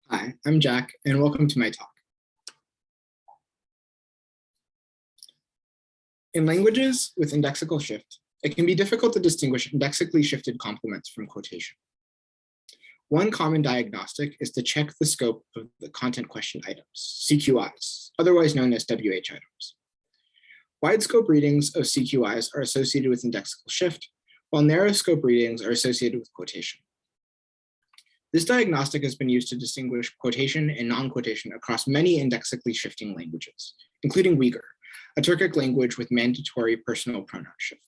Hi, I'm Jack, and welcome to my talk. In languages with indexical shift, it can be difficult to distinguish indexically shifted complements from quotation. One common diagnostic is to check the scope of the content question items, CQIs, otherwise known as WH items. Wide scope readings of CQIs are associated with indexical shift, while narrow scope readings are associated with quotation. This diagnostic has been used to distinguish quotation and non-quotation across many indexically shifting languages, including Uyghur, a Turkic language with mandatory personal pronoun shift.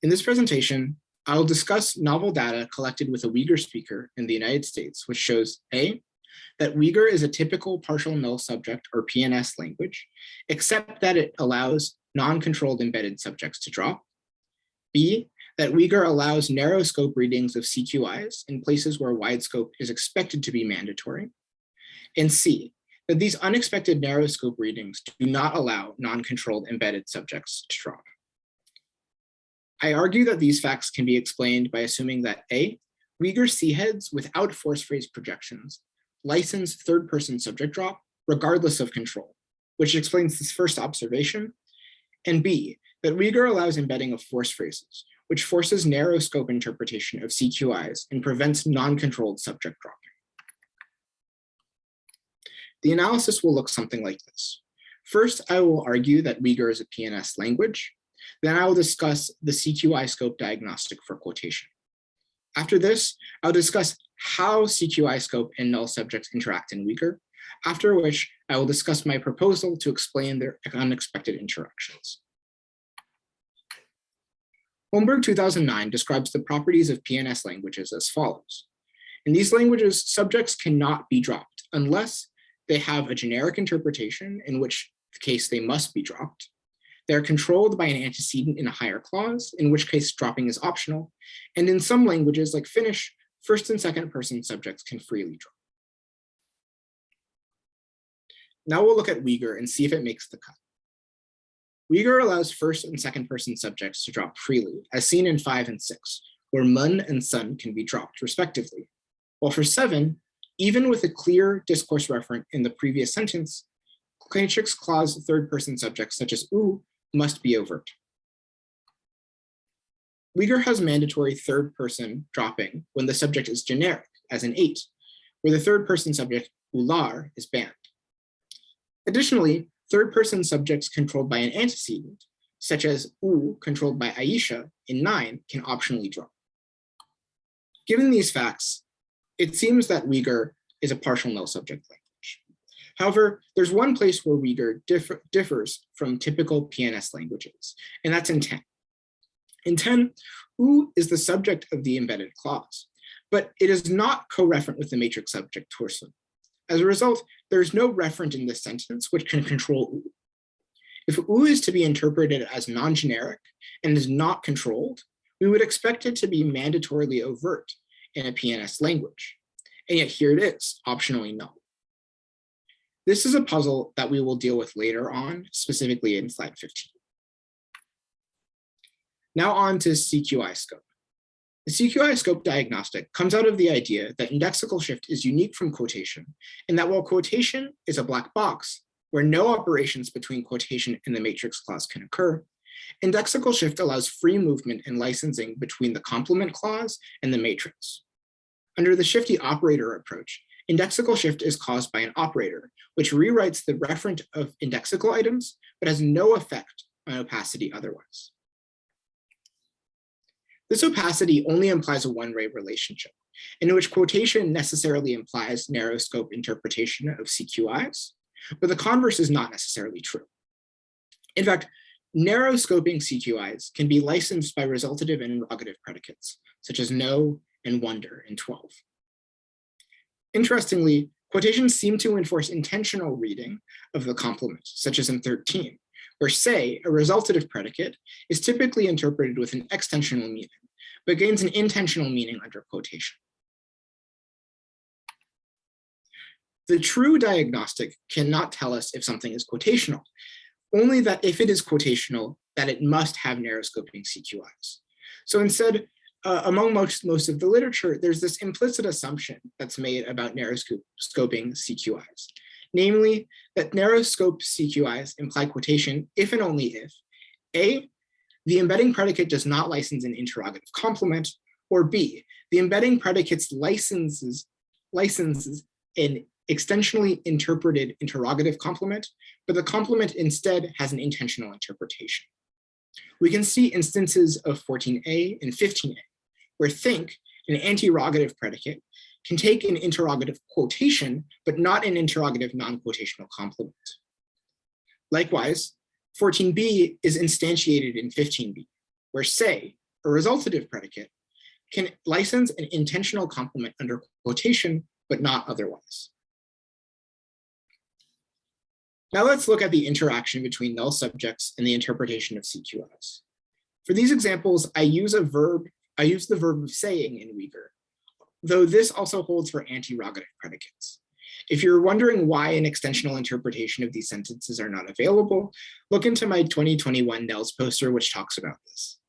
In this presentation, I'll discuss novel data collected with a Uyghur speaker in the United States, which shows A, that Uyghur is a typical partial null subject or PNS language, except that it allows non-controlled embedded subjects to drop. B, that Uyghur allows narrow scope readings of CQIs in places where wide scope is expected to be mandatory. And C, that these unexpected narrow scope readings do not allow non-controlled embedded subjects to drop. I argue that these facts can be explained by assuming that A, Uyghur C-heads without force phrase projections license third-person subject drop regardless of control, which explains this first observation, and B, that Uyghur allows embedding of force phrases, which forces narrow scope interpretation of CQIs and prevents non-controlled subject dropping. The analysis will look something like this. First, I will argue that Uyghur is a PNS language. Then I will discuss the CQI scope diagnostic for quotation. After this, I'll discuss how CQI scope and null subjects interact in Uyghur, after which I will discuss my proposal to explain their unexpected interactions. Holmberg 2009 describes the properties of PNS languages as follows. In these languages, subjects cannot be dropped unless they have a generic interpretation, in which case they must be dropped. They're controlled by an antecedent in a higher clause, in which case dropping is optional. And in some languages like Finnish, first and second person subjects can freely drop. Now we'll look at Uyghur and see if it makes the cut. Uyghur allows first and second person subjects to drop freely, as seen in 5 and 6, where mun and sun can be dropped respectively. While for 7, even with a clear discourse referent in the previous sentence, matrix clause third person subjects such as u must be overt. Uyghur has mandatory third person dropping when the subject is generic, as in 8, where the third person subject ular is banned. Additionally, third-person subjects controlled by an antecedent, such as U controlled by Aisha in 9, can optionally drop. Given these facts, it seems that Uyghur is a partial null subject language. However, there's one place where Uyghur differs from typical PNS languages, and that's in 10. In 10, U is the subject of the embedded clause, but it is not co-referent with the matrix subject torso. As a result, there is no referent in this sentence which can control U. If U is to be interpreted as non-generic and is not controlled, we would expect it to be mandatorily overt in a PNS language. And yet here it is, optionally null. This is a puzzle that we will deal with later on, specifically in slide 15. Now on to CQI scope. The CQI scope diagnostic comes out of the idea that indexical shift is unique from quotation, and that while quotation is a black box where no operations between quotation and the matrix clause can occur, indexical shift allows free movement and licensing between the complement clause and the matrix. Under the Shifty operator approach, indexical shift is caused by an operator, which rewrites the referent of indexical items, but has no effect on opacity otherwise. This opacity only implies a one-way relationship, in which quotation necessarily implies narrow scope interpretation of CQIs, but the converse is not necessarily true. In fact, narrow scoping CQIs can be licensed by resultative and interrogative predicates, such as know and wonder in 12. Interestingly, quotations seem to enforce intentional reading of the complement, such as in 13, where say, a resultative predicate is typically interpreted with an extensional meaning, but gains an intentional meaning under quotation. The true diagnostic cannot tell us if something is quotational, only that if it is quotational, that it must have narrow scoping CQIs. So instead, among most of the literature, there's this implicit assumption that's made about narrow scoping CQIs, namely that narrow scope CQIs imply quotation if and only if A, the embedding predicate does not license an interrogative complement, or B, the embedding predicate's licenses an extensionally interpreted interrogative complement, but the complement instead has an intentional interpretation. We can see instances of 14a and 15a, where think, an anti-rogative predicate, can take an interrogative quotation, but not an interrogative non-quotational complement. Likewise, 14b is instantiated in 15b, where say, a resultative predicate, can license an intentional complement under quotation, but not otherwise. Now let's look at the interaction between null subjects and the interpretation of CQIs. For these examples, I use the verb of saying in Uyghur, though this also holds for anti-rogative predicates. If you're wondering why an extensional interpretation of these sentences are not available, look into my 2021 NELS poster, which talks about this.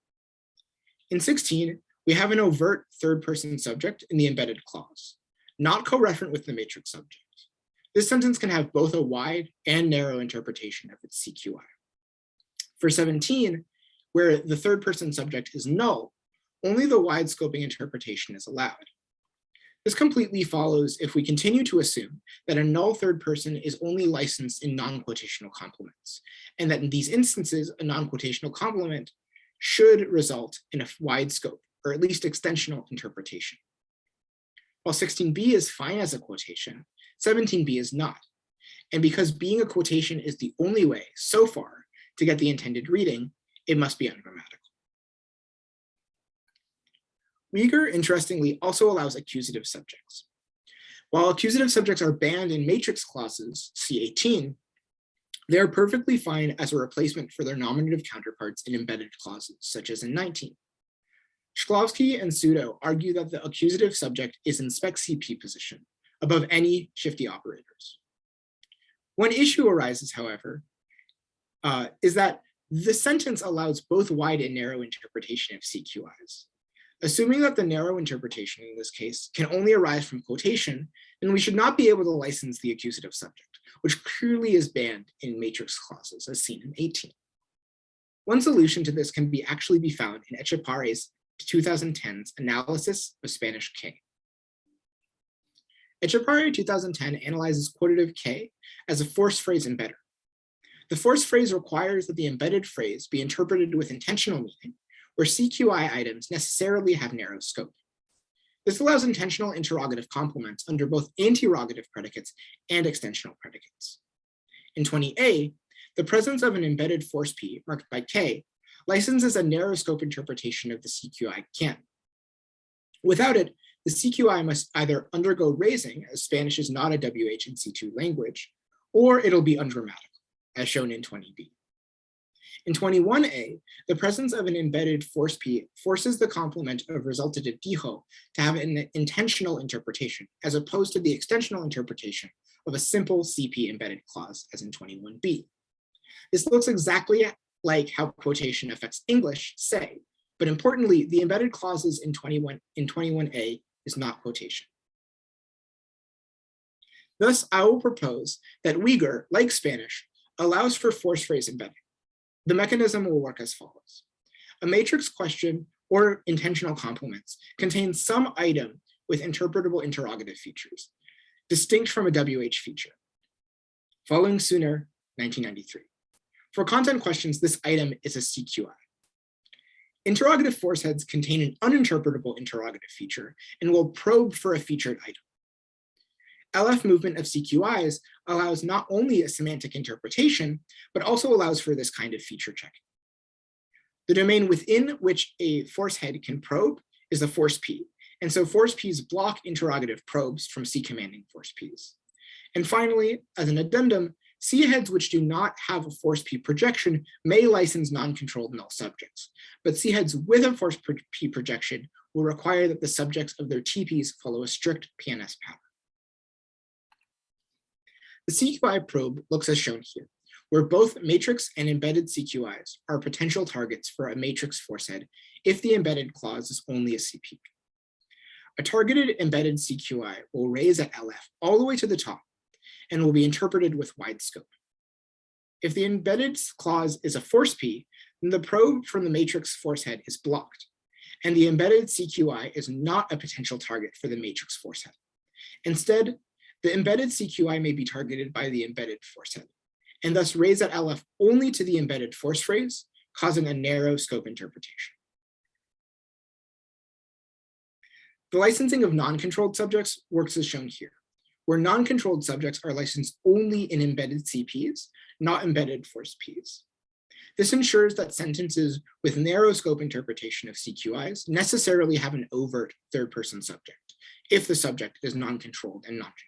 In 16, we have an overt third-person subject in the embedded clause, not co-referent with the matrix subject. This sentence can have both a wide and narrow interpretation of its CQI. For 17, where the third-person subject is null, only the wide scoping interpretation is allowed. This completely follows if we continue to assume that a null third person is only licensed in non-quotational complements, and that in these instances, a non-quotational complement should result in a wide scope, or at least extensional interpretation. While 16b is fine as a quotation, 17b is not. And because being a quotation is the only way, so far, to get the intended reading, it must be ungrammatical. Uyghur, interestingly, also allows accusative subjects. While accusative subjects are banned in matrix clauses, C18, they are perfectly fine as a replacement for their nominative counterparts in embedded clauses, such as in 19. Shklovsky and Pseudo argue that the accusative subject is in spec CP position, above any Shifty operators. One issue arises, however, is that the sentence allows both wide and narrow interpretation of CQIs. Assuming that the narrow interpretation in this case can only arise from quotation, then we should not be able to license the accusative subject, which clearly is banned in matrix clauses, as seen in 18. One solution to this can actually be found in Echeparre's 2010's analysis of Spanish K. Echeparre 2010 analyzes quotative K as a force phrase embedder. The force phrase requires that the embedded phrase be interpreted with intentional meaning, where CQI items necessarily have narrow scope. This allows intentional interrogative complements under both anti-rogative predicates and extensional predicates. In 20a, the presence of an embedded force P marked by K licenses a narrow scope interpretation of the CQI canon. Without it, the CQI must either undergo raising, as Spanish is not a WH and C2 language, or it'll be ungrammatical, as shown in 20b. In 21a, the presence of an embedded force P forces the complement of resultative diho to have an intentional interpretation, as opposed to the extensional interpretation of a simple CP embedded clause, as in 21b. This looks exactly like how quotation affects English, say, but importantly, the embedded clauses in 21a is not quotation. Thus, I will propose that Uyghur, like Spanish, allows for force phrase embedding. The mechanism will work as follows. A matrix question or intentional complements contains some item with interpretable interrogative features, distinct from a WH feature. Following sooner, 1993. For content questions, this item is a CQI. Interrogative force heads contain an uninterpretable interrogative feature and will probe for a featured item. LF movement of CQIs allows not only a semantic interpretation, but also allows for this kind of feature checking. The domain within which a force head can probe is the force P, and so force Ps block interrogative probes from C commanding force Ps. And finally, as an addendum, C heads which do not have a force P projection may license non-controlled null subjects, but C heads with a force P projection will require that the subjects of their TPs follow a strict PNS pattern. The CQI probe looks as shown here, where both matrix and embedded CQIs are potential targets for a matrix force head if the embedded clause is only a CP. A targeted embedded CQI will raise at LF all the way to the top and will be interpreted with wide scope. If the embedded clause is a force P, then the probe from the matrix force head is blocked, and the embedded CQI is not a potential target for the matrix force head. Instead, the embedded CQI may be targeted by the embedded force head, and thus raise at LF only to the embedded force phrase, causing a narrow scope interpretation. The licensing of non-controlled subjects works as shown here, where non-controlled subjects are licensed only in embedded CPs, not embedded force Ps. This ensures that sentences with narrow scope interpretation of CQIs necessarily have an overt third-person subject, if the subject is non-controlled and non-generic.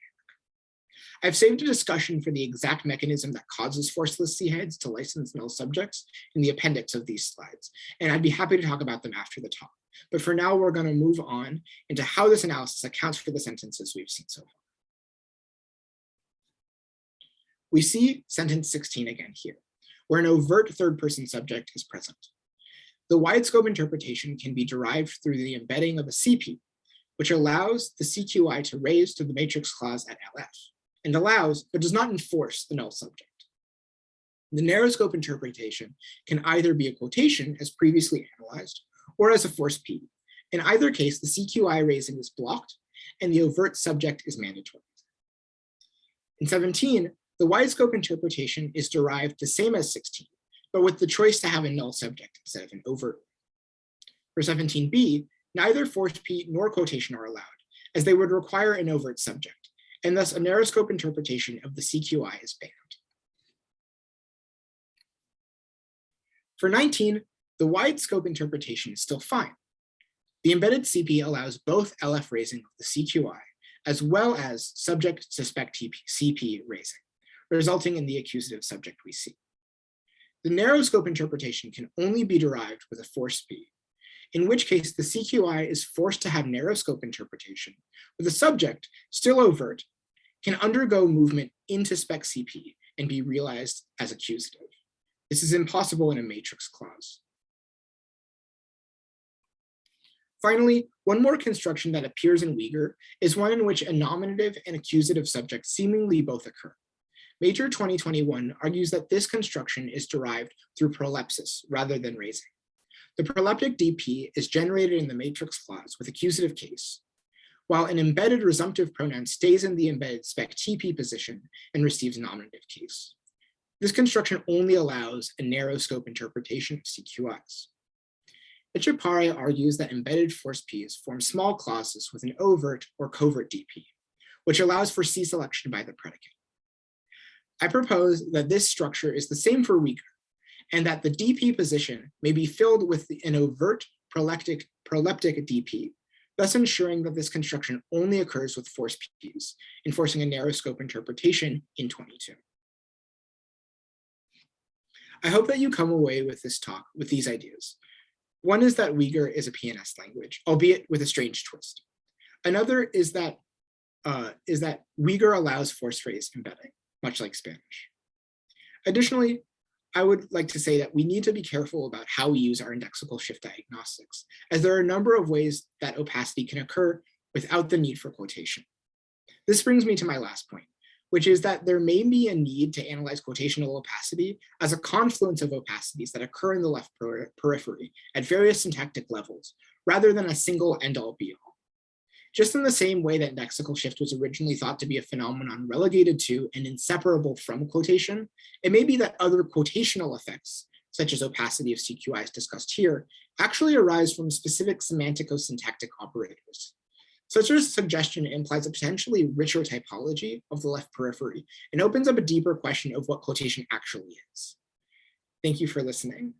I've saved a discussion for the exact mechanism that causes forceless C-heads to license null subjects in the appendix of these slides, and I'd be happy to talk about them after the talk. But for now, we're going to move on into how this analysis accounts for the sentences we've seen so far. We see sentence 16 again here, where an overt third-person subject is present. The wide scope interpretation can be derived through the embedding of a CP, which allows the CQI to raise to the matrix clause at LF, and allows, but does not enforce, the null subject. The narrow scope interpretation can either be a quotation, as previously analyzed, or as a force P. In either case, the CQI raising is blocked, and the overt subject is mandatory. In 17, the wide scope interpretation is derived the same as 16, but with the choice to have a null subject instead of an overt. For 17b, neither force P nor quotation are allowed, as they would require an overt subject, and thus a narrow scope interpretation of the CQI is banned. For 19, the wide scope interpretation is still fine. The embedded CP allows both LF raising of the CQI, as well as subject to spec CP raising, resulting in the accusative subject we see. The narrow scope interpretation can only be derived with a force P, in which case the CQI is forced to have narrow scope interpretation, with the subject, still overt, can undergo movement into spec CP and be realized as accusative. This is impossible in a matrix clause. Finally, one more construction that appears in Uyghur is one in which a nominative and accusative subject seemingly both occur. Major 2021 argues that this construction is derived through prolepsis rather than raising. The proleptic DP is generated in the matrix clause with accusative case, while an embedded resumptive pronoun stays in the embedded spec TP position and receives nominative case. This construction only allows a narrow scope interpretation of CQIs. Ichipare argues that embedded force Ps form small clauses with an overt or covert DP, which allows for C selection by the predicate. I propose that this structure is the same for Uyghur, and that the DP position may be filled with an overt proleptic DP, thus ensuring that this construction only occurs with force Ps, enforcing a narrow scope interpretation in 22. I hope that you come away with this talk with these ideas. One is that Uyghur is a PNS language, albeit with a strange twist. Another is that Uyghur allows force phrase embedding, much like Spanish. Additionally, I would like to say that we need to be careful about how we use our indexical shift diagnostics, as there are a number of ways that opacity can occur without the need for quotation. This brings me to my last point, which is that there may be a need to analyze quotational opacity as a confluence of opacities that occur in the left periphery at various syntactic levels, rather than a single end-all be-all. Just in the same way that indexical shift was originally thought to be a phenomenon relegated to and inseparable from quotation, it may be that other quotational effects, such as opacity of CQIs discussed here, actually arise from specific semantico-syntactic operators. Such a suggestion implies a potentially richer typology of the left periphery and opens up a deeper question of what quotation actually is. Thank you for listening.